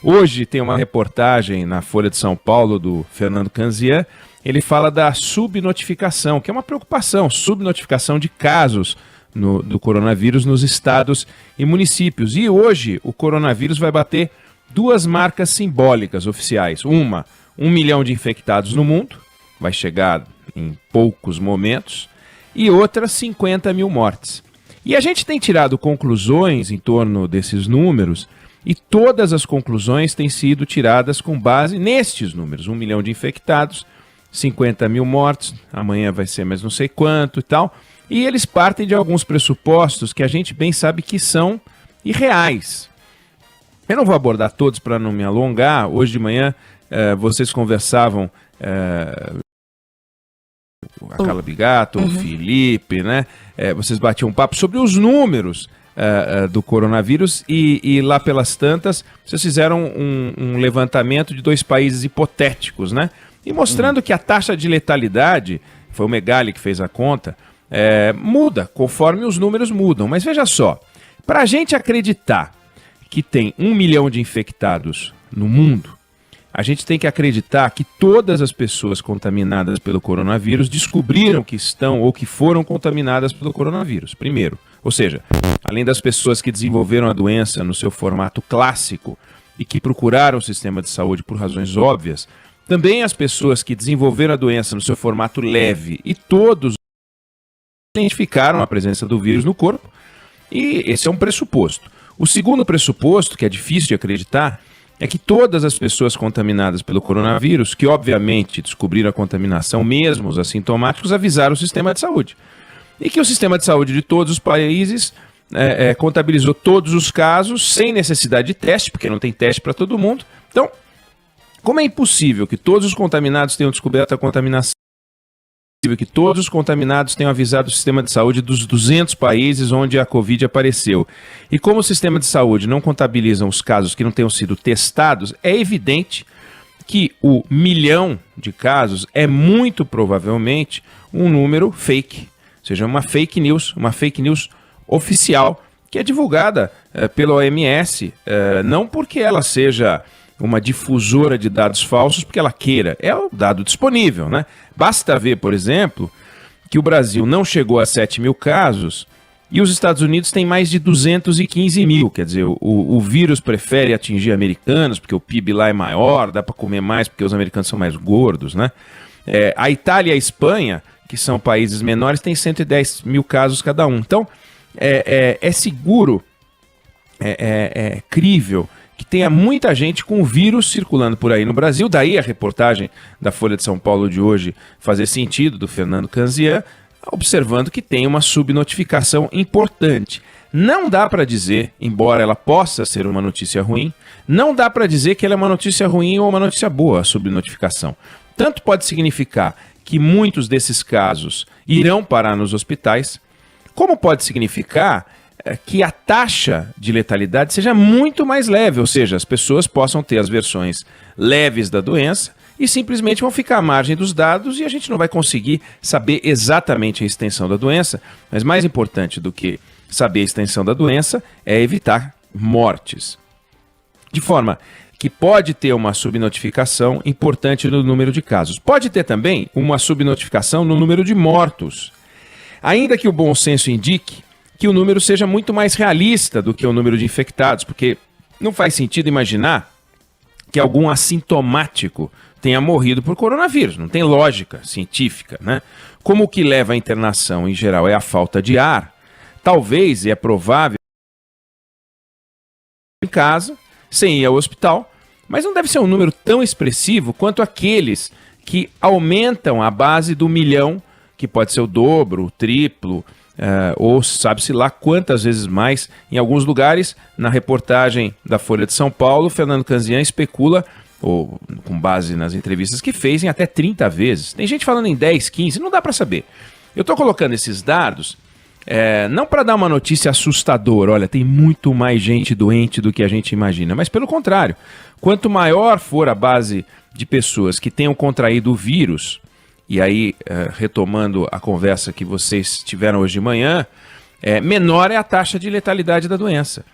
Hoje tem uma reportagem na Folha de São Paulo do Fernando Canzian. Ele fala da subnotificação, que é uma preocupação, subnotificação de casos do coronavírus nos estados e municípios. E hoje o coronavírus vai bater duas marcas simbólicas oficiais. Uma, 1 milhão de infectados no mundo, vai chegar em poucos momentos, e outra, 50 mil mortes. E a gente tem tirado conclusões em torno desses números, e todas as conclusões têm sido tiradas com base nestes números. 1 milhão de infectados, 50 mil mortos, amanhã vai ser mais não sei quanto e tal. E eles partem de alguns pressupostos que a gente bem sabe que são irreais. Eu não vou abordar todos para não me alongar. Hoje de manhã vocês conversavam, a Carla Bigato, o Felipe, né? Vocês batiam um papo sobre os números do coronavírus e lá pelas tantas vocês fizeram um levantamento de 2 países hipotéticos, né? E mostrando que a taxa de letalidade, foi o Megali que fez a conta, muda conforme os números mudam. Mas veja só, para a gente acreditar que tem 1 milhão de infectados no mundo, a gente tem que acreditar que todas as pessoas contaminadas pelo coronavírus descobriram que estão ou que foram contaminadas pelo coronavírus, primeiro. Ou seja, além das pessoas que desenvolveram a doença no seu formato clássico e que procuraram o sistema de saúde por razões óbvias, também as pessoas que desenvolveram a doença no seu formato leve e todos identificaram a presença do vírus no corpo, e esse é um pressuposto. O segundo pressuposto, que é difícil de acreditar, é que todas as pessoas contaminadas pelo coronavírus, que obviamente descobriram a contaminação, mesmo os assintomáticos, avisaram o sistema de saúde. E que o sistema de saúde de todos os países contabilizou todos os casos sem necessidade de teste, porque não tem teste para todo mundo. Então, como é impossível que todos os contaminados tenham descoberto a contaminação, que todos os contaminados tenham avisado o sistema de saúde dos 200 países onde a Covid apareceu, e como o sistema de saúde não contabiliza os casos que não tenham sido testados, é evidente que o 1 milhão de casos é muito provavelmente um número fake, ou seja, uma fake news oficial, que é divulgada pela OMS, não porque ela seja uma difusora de dados falsos, porque ela queira, é o dado disponível, né? Basta ver, por exemplo, que o Brasil não chegou a 7 mil casos e os Estados Unidos têm mais de 215 mil, quer dizer, o vírus prefere atingir americanos, porque o PIB lá é maior, dá para comer mais porque os americanos são mais gordos, né? A Itália e a Espanha, que são países menores, têm 110 mil casos cada um. Então, é seguro, é crível que tenha muita gente com o vírus circulando por aí no Brasil. Daí a reportagem da Folha de São Paulo de hoje fazer sentido, do Fernando Canzian, observando que tem uma subnotificação importante. Não dá para dizer, embora ela possa ser uma notícia ruim, não dá para dizer que ela é uma notícia ruim ou uma notícia boa, a subnotificação. Tanto pode significar que muitos desses casos irão parar nos hospitais, como pode significar que a taxa de letalidade seja muito mais leve, ou seja, as pessoas possam ter as versões leves da doença e simplesmente vão ficar à margem dos dados e a gente não vai conseguir saber exatamente a extensão da doença, mas mais importante do que saber a extensão da doença é evitar mortes. De forma que pode ter uma subnotificação importante no número de casos. Pode ter também uma subnotificação no número de mortos. Ainda que o bom senso indique que o número seja muito mais realista do que o número de infectados, porque não faz sentido imaginar que algum assintomático tenha morrido por coronavírus. Não tem lógica científica, né? Como o que leva à internação, em geral, é a falta de ar, talvez, e é provável, em casa, sem ir ao hospital, mas não deve ser um número tão expressivo quanto aqueles que aumentam a base do 1 milhão, que pode ser o dobro, o triplo, ou sabe-se lá quantas vezes mais. Em alguns lugares, na reportagem da Folha de São Paulo, Fernando Canzian especula, ou com base nas entrevistas que fez, em até 30 vezes. Tem gente falando em 10, 15, não dá para saber. Eu estou colocando esses dados não para dar uma notícia assustadora, olha, tem muito mais gente doente do que a gente imagina, mas pelo contrário, quanto maior for a base de pessoas que tenham contraído o vírus, e aí, retomando a conversa que vocês tiveram hoje de manhã, menor é a taxa de letalidade da doença.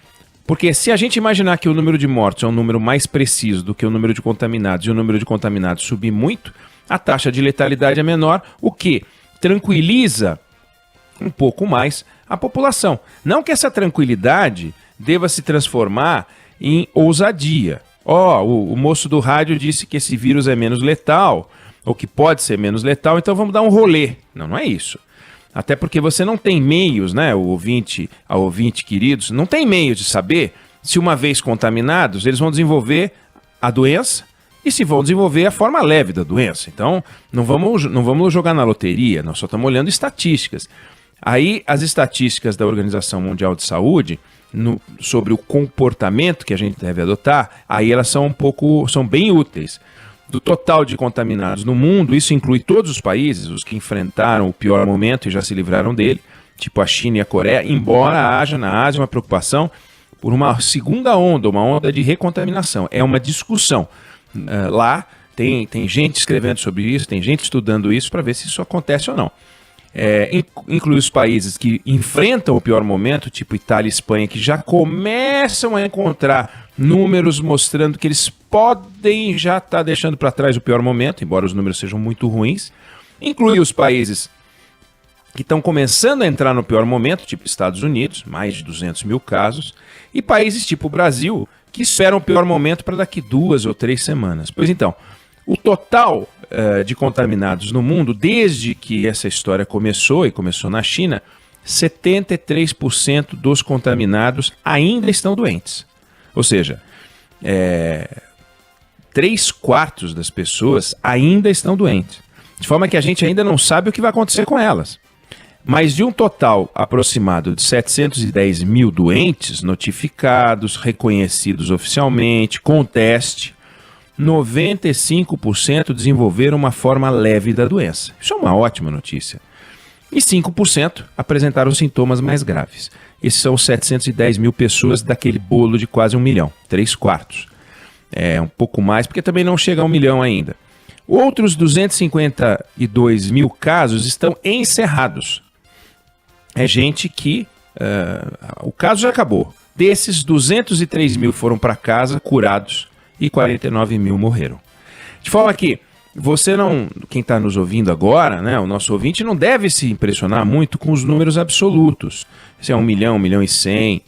Porque se a gente imaginar que o número de mortos é um número mais preciso do que o número de contaminados, e o número de contaminados subir muito, a taxa de letalidade é menor, o que tranquiliza um pouco mais a população. Não que essa tranquilidade deva se transformar em ousadia. O moço do rádio disse que esse vírus é menos letal, ou que pode ser menos letal, então vamos dar um rolê. Não, não é isso. Até porque você não tem meios, né, o ouvinte queridos, não tem meio de saber se uma vez contaminados, eles vão desenvolver a doença e se vão desenvolver a forma leve da doença. Então, não vamos jogar na loteria, nós só estamos olhando estatísticas. Aí, as estatísticas da Organização Mundial de Saúde, sobre o comportamento que a gente deve adotar, aí elas são bem úteis. Do total de contaminados no mundo, isso inclui todos os países, os que enfrentaram o pior momento e já se livraram dele, tipo a China e a Coreia, embora haja na Ásia uma preocupação por uma segunda onda, uma onda de recontaminação. É uma discussão. Lá tem gente escrevendo sobre isso, tem gente estudando isso para ver se isso acontece ou não. Inclui os países que enfrentam o pior momento, tipo Itália e Espanha, que já começam a encontrar números mostrando que eles podem já estar deixando para trás o pior momento, embora os números sejam muito ruins. Inclui os países que estão começando a entrar no pior momento, tipo Estados Unidos, mais de 200 mil casos, e países tipo o Brasil, que esperam o pior momento para daqui 2 ou 3 semanas. Pois então, o total de contaminados no mundo, desde que essa história começou, e começou na China, 73% dos contaminados ainda estão doentes. Ou seja, 3/4 das pessoas ainda estão doentes. De forma que a gente ainda não sabe o que vai acontecer com elas. Mas de um total aproximado de 710 mil doentes notificados, reconhecidos oficialmente, com teste, 95% desenvolveram uma forma leve da doença. Isso é uma ótima notícia. E 5% apresentaram sintomas mais graves. Esses são 710 mil pessoas daquele bolo de quase 1 milhão, 3/4. É um pouco mais, porque também não chega a 1 milhão ainda. Outros 252 mil casos estão encerrados. É gente que o caso já acabou. Desses, 203 mil foram para casa curados e 49 mil morreram. De forma que quem está nos ouvindo agora, né, o nosso ouvinte, não deve se impressionar muito com os números absolutos. Se é 1 milhão, 1 milhão e 100.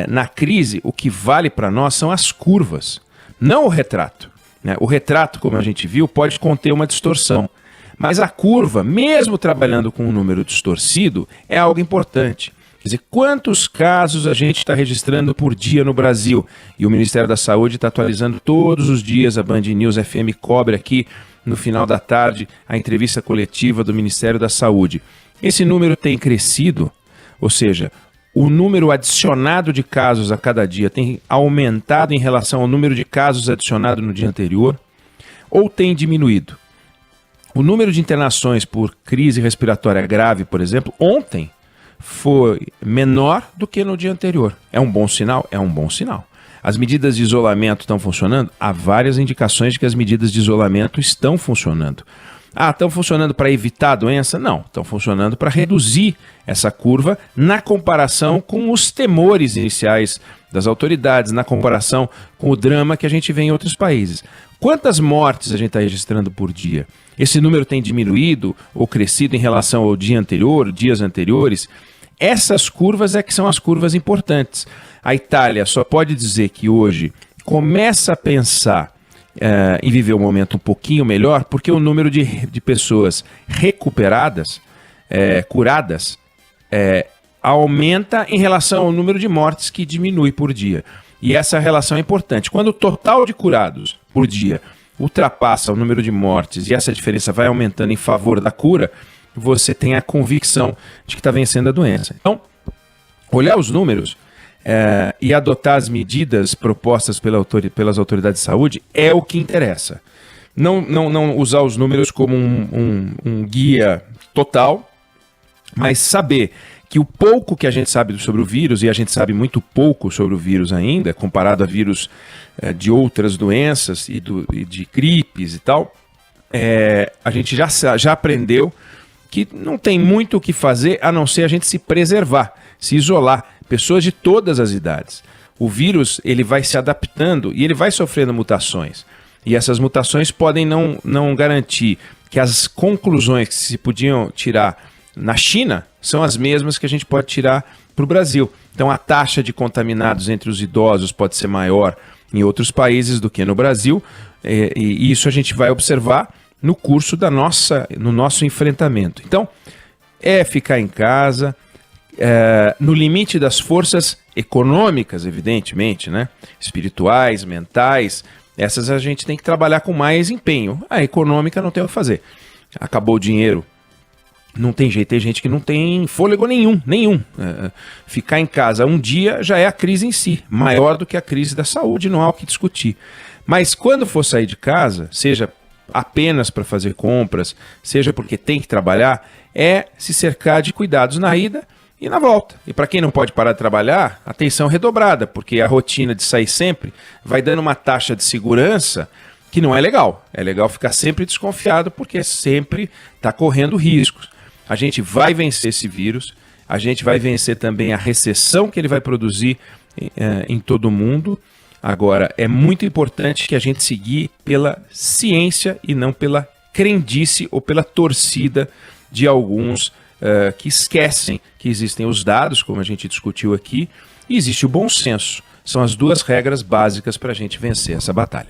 Na crise, o que vale para nós são as curvas, não o retrato. Né? O retrato, como a gente viu, pode conter uma distorção. Mas a curva, mesmo trabalhando com um número distorcido, é algo importante. Quer dizer, quantos casos a gente está registrando por dia no Brasil? E o Ministério da Saúde está atualizando todos os dias, a Band News FM cobre aqui no final da tarde a entrevista coletiva do Ministério da Saúde. Esse número tem crescido, ou seja, o número adicionado de casos a cada dia tem aumentado em relação ao número de casos adicionado no dia anterior, ou tem diminuído? O número de internações por crise respiratória grave, por exemplo, ontem foi menor do que no dia anterior. É um bom sinal? É um bom sinal. As medidas de isolamento estão funcionando? Há várias indicações de que as medidas de isolamento estão funcionando. Estão funcionando para evitar a doença? Não, estão funcionando para reduzir essa curva na comparação com os temores iniciais das autoridades, na comparação com o drama que a gente vê em outros países. Quantas mortes a gente está registrando por dia? Esse número tem diminuído ou crescido em relação ao dia anterior, dias anteriores? Essas curvas é que são as curvas importantes. A Itália só pode dizer que hoje começa a pensar em viver um momento um pouquinho melhor, porque o número de pessoas recuperadas, curadas, aumenta em relação ao número de mortes que diminui por dia. E essa relação é importante. Quando o total de curados por dia ultrapassa o número de mortes e essa diferença vai aumentando em favor da cura, você tem a convicção de que está vencendo a doença. Então, olhar os números e adotar as medidas propostas pelas autoridades de saúde é o que interessa. Não usar os números como um guia total, mas saber que o pouco que a gente sabe sobre o vírus, e a gente sabe muito pouco sobre o vírus ainda, comparado a vírus de outras doenças e de gripes e tal, a gente já aprendeu que não tem muito o que fazer a não ser a gente se preservar, se isolar, pessoas de todas as idades. o vírus ele vai se adaptando e ele vai sofrendo mutações. E essas mutações podem não garantir que as conclusões que se podiam tirar na China são as mesmas que a gente pode tirar para o Brasil. Então a taxa de contaminados entre os idosos pode ser maior em outros países do que no Brasil, e isso a gente vai observar no curso no nosso enfrentamento. Então, ficar em casa, no limite das forças econômicas, evidentemente, né? Espirituais, mentais, essas a gente tem que trabalhar com mais empenho. A econômica não tem o que fazer. Acabou o dinheiro, não tem jeito, tem gente que não tem fôlego nenhum. Ficar em casa um dia já é a crise em si, maior do que a crise da saúde, não há o que discutir. Mas quando for sair de casa, seja apenas para fazer compras, seja porque tem que trabalhar, é se cercar de cuidados na ida e na volta. E para quem não pode parar de trabalhar, atenção redobrada, porque a rotina de sair sempre vai dando uma taxa de segurança que não é legal. É legal ficar sempre desconfiado, porque sempre está correndo riscos. A gente vai vencer esse vírus, a gente vai vencer também a recessão que ele vai produzir em todo o mundo. Agora, é muito importante que a gente seguir pela ciência e não pela crendice ou pela torcida de alguns que esquecem que existem os dados, como a gente discutiu aqui, e existe o bom senso. São as duas regras básicas para a gente vencer essa batalha.